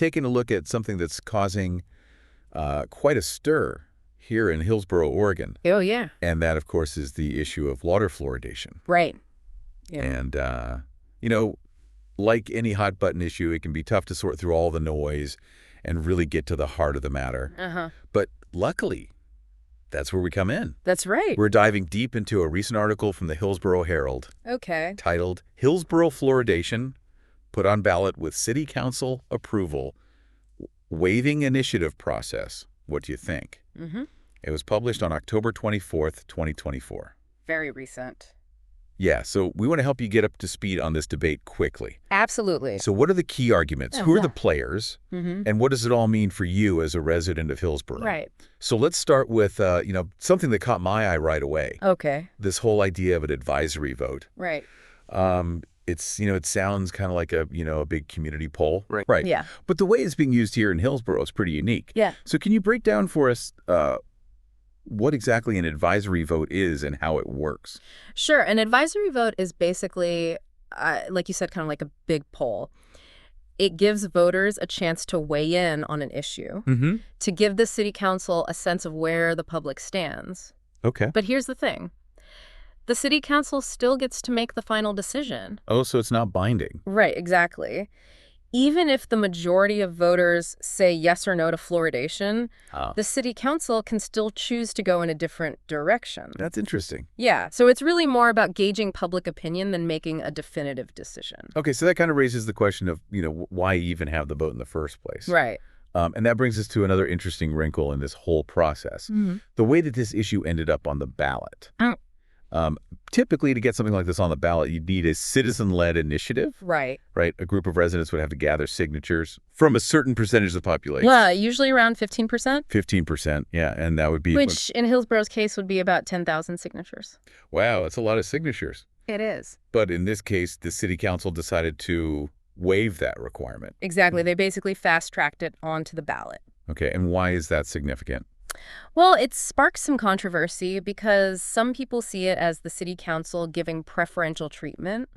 taking a look at something that's causing quite a stir here in Hillsboro, Oregon. Oh, yeah. And that, of course, is the issue of water fluoridation. Right. Yeah. And, like any hot-button issue, it can be tough to sort through all the noise and really get to the heart of the matter. But luckily, that's where we come in. That's right. We're diving deep into a recent article from the Hillsboro Herald titled Hillsboro Fluoridation Put on Ballot with City Council Approval, Waiving Initiative Process. What do you think? It was published on October 24th, 2024. Very recent. Yeah, so we want to help you get up to speed on this debate quickly. Absolutely. So what are the key arguments? Who are the players? And what does it all mean for you as a resident of Hillsboro? Right. So let's start with, something that caught my eye right away. Okay. This whole idea of an advisory vote. Right. It sounds kind of like a big community poll. Right. Yeah. But the way it's being used here in Hillsboro is pretty unique. Yeah. So can you break down for us what exactly an advisory vote is and how it works? Sure. An advisory vote is basically, like you said, kind of like a big poll. It gives voters a chance to weigh in on an issue, to give the city council a sense of where the public stands. Okay. But here's the thing. The city council still gets to make the final decision. Oh, so it's not binding. Right, exactly. Even if the majority of voters say yes or no to fluoridation, the city council can still choose to go in a different direction. That's interesting. Yeah, so it's really more about gauging public opinion than making a definitive decision. Okay, so that kind of raises the question of, why even have the vote in the first place? Right. And that brings us to another interesting wrinkle in this whole process. The way that this issue ended up on the ballot. Typically, to get something like this on the ballot, you'd need a citizen-led initiative. Right. Right? A group of residents would have to gather signatures from a certain percentage of the population. Yeah, usually around 15%. 15%, yeah. And that would be... Which, in Hillsboro's case, would be about 10,000 signatures. Wow, that's a lot of signatures. It is. But in this case, the city council decided to waive that requirement. Exactly. They basically fast-tracked it onto the ballot. Okay, and why is that significant? Well, it sparks some controversy because some people see it as the city council giving preferential treatment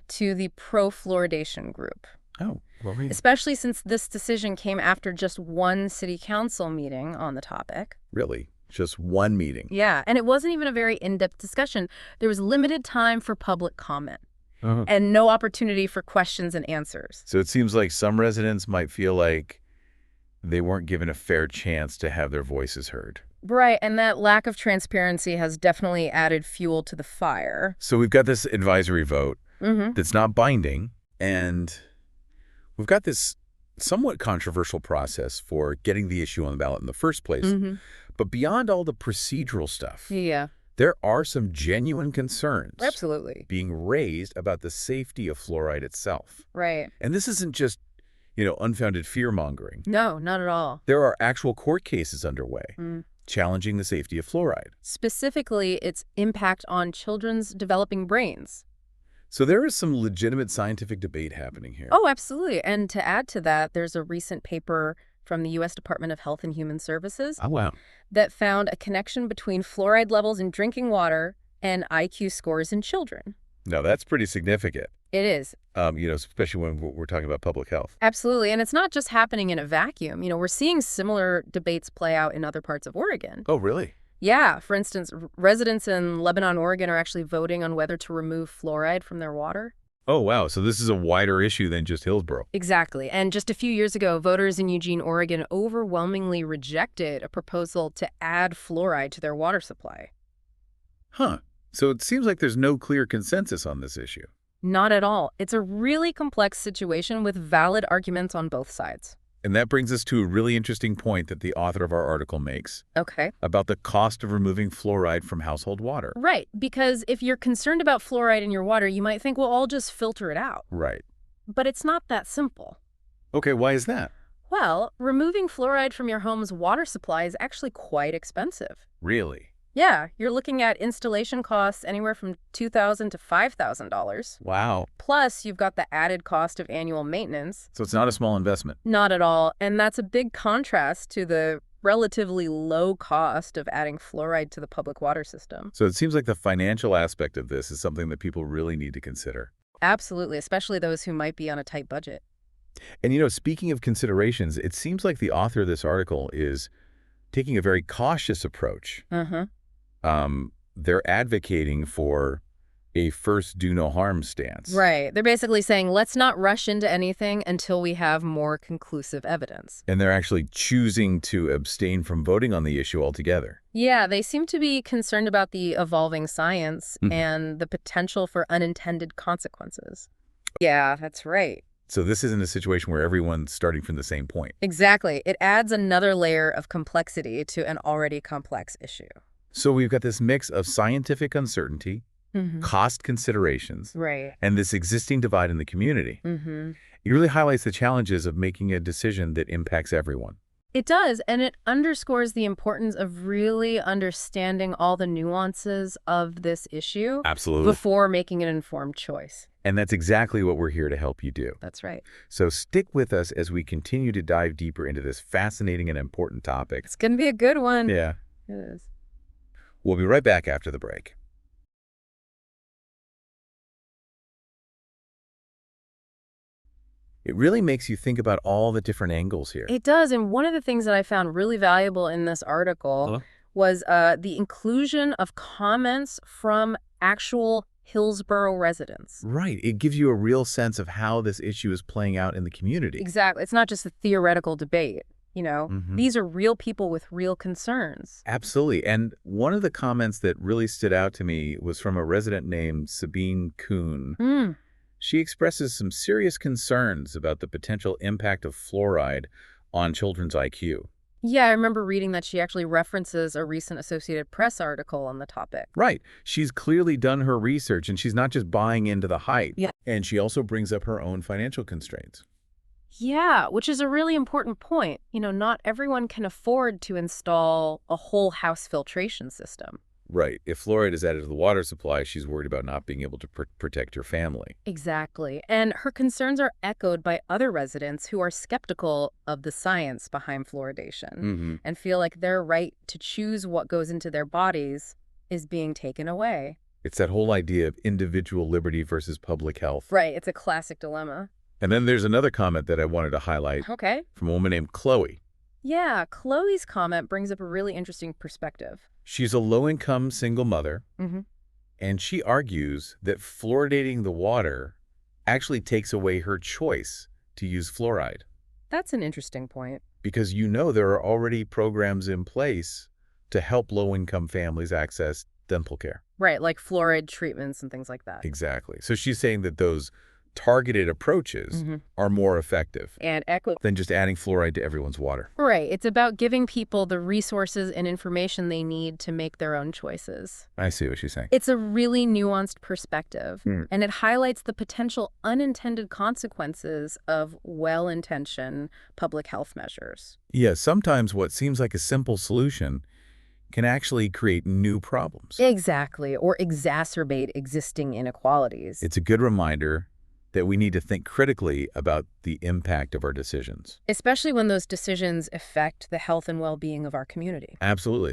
to the pro-fluoridation group. Oh, well, really? Especially since this decision came after just one city council meeting on the topic. Really? Just one meeting? Yeah, and it wasn't even a very in-depth discussion. There was limited time for public comment and no opportunity for questions and answers. So it seems like some residents might feel like they weren't given a fair chance to have their voices heard. Right, and that lack of transparency has definitely added fuel to the fire. So we've got this advisory vote that's not binding, and we've got this somewhat controversial process for getting the issue on the ballot in the first place. But beyond all the procedural stuff, there are some genuine concerns being raised about the safety of fluoride itself. Right. And this isn't just unfounded fear-mongering. No, not at all. There are actual court cases underway challenging the safety of fluoride. Specifically, its impact on children's developing brains. So there is some legitimate scientific debate happening here. Oh, absolutely. And to add to that, there's a recent paper from the U.S. Department of Health and Human Services that found a connection between fluoride levels in drinking water and IQ scores in children. Now, that's pretty significant. It is. Especially when we're talking about public health. Absolutely. And it's not just happening in a vacuum. We're seeing similar debates play out in other parts of Oregon. Oh, really? Yeah. For instance, residents in Lebanon, Oregon are actually voting on whether to remove fluoride from their water. Oh, wow. So this is a wider issue than just Hillsboro. Exactly. And just a few years ago, voters in Eugene, Oregon overwhelmingly rejected a proposal to add fluoride to their water supply. Huh. So it seems like there's no clear consensus on this issue. Not at all. It's a really complex situation with valid arguments on both sides. And that brings us to a really interesting point that the author of our article makes. Okay. About the cost of removing fluoride from household water. Right. Because if you're concerned about fluoride in your water, you might think, well, I'll just filter it out. Right. But it's not that simple. Okay, why is that? Well, removing fluoride from your home's water supply is actually quite expensive. Really? Yeah, you're looking at installation costs anywhere from $2,000 to $5,000. Wow. Plus, you've got the added cost of annual maintenance. So it's not a small investment. Not at all. And that's a big contrast to the relatively low cost of adding fluoride to the public water system. So it seems like the financial aspect of this is something that people really need to consider. Absolutely, especially those who might be on a tight budget. And, speaking of considerations, it seems like the author of this article is taking a very cautious approach. They're advocating for a first do no harm stance. Right. They're basically saying, let's not rush into anything until we have more conclusive evidence. And they're actually choosing to abstain from voting on the issue altogether. Yeah, they seem to be concerned about the evolving science and the potential for unintended consequences. Yeah, that's right. So this isn't a situation where everyone's starting from the same point. Exactly. It adds another layer of complexity to an already complex issue. So we've got this mix of scientific uncertainty, cost considerations, and this existing divide in the community. It really highlights the challenges of making a decision that impacts everyone. It does, and it underscores the importance of really understanding all the nuances of this issue before making an informed choice. And that's exactly what we're here to help you do. That's right. So stick with us as we continue to dive deeper into this fascinating and important topic. It's going to be a good one. Yeah. It is. We'll be right back after the break. It really makes you think about all the different angles here. It does, and one of the things that I found really valuable in this article was the inclusion of comments from actual Hillsboro residents. Right. It gives you a real sense of how this issue is playing out in the community. Exactly. It's not just a theoretical debate. These are real people with real concerns. Absolutely. And one of the comments that really stood out to me was from a resident named Sabine Kuhn. She expresses some serious concerns about the potential impact of fluoride on children's IQ. Yeah, I remember reading that she actually references a recent Associated Press article on the topic. Right. She's clearly done her research, and she's not just buying into the hype. Yeah. And she also brings up her own financial constraints. Yeah, which is a really important point. Not everyone can afford to install a whole house filtration system. Right. If fluoride is added to the water supply, she's worried about not being able to protect her family. Exactly. And her concerns are echoed by other residents who are skeptical of the science behind fluoridation and feel like their right to choose what goes into their bodies is being taken away. It's that whole idea of individual liberty versus public health. Right. It's a classic dilemma. And then there's another comment that I wanted to highlight from a woman named Chloe. Yeah, Chloe's comment brings up a really interesting perspective. She's a low-income single mother, and she argues that fluoridating the water actually takes away her choice to use fluoride. That's an interesting point. Because there are already programs in place to help low-income families access dental care. Right, like fluoride treatments and things like that. Exactly. So she's saying that those targeted approaches are more effective and than just adding fluoride to everyone's water. Right. It's about giving people the resources and information they need to make their own choices. I see what she's saying. It's a really nuanced perspective, and it highlights the potential unintended consequences of well-intentioned public health measures. Yeah, sometimes what seems like a simple solution can actually create new problems. Exactly, or exacerbate existing inequalities. It's a good reminder that we need to think critically about the impact of our decisions. Especially when those decisions affect the health and well-being of our community. Absolutely.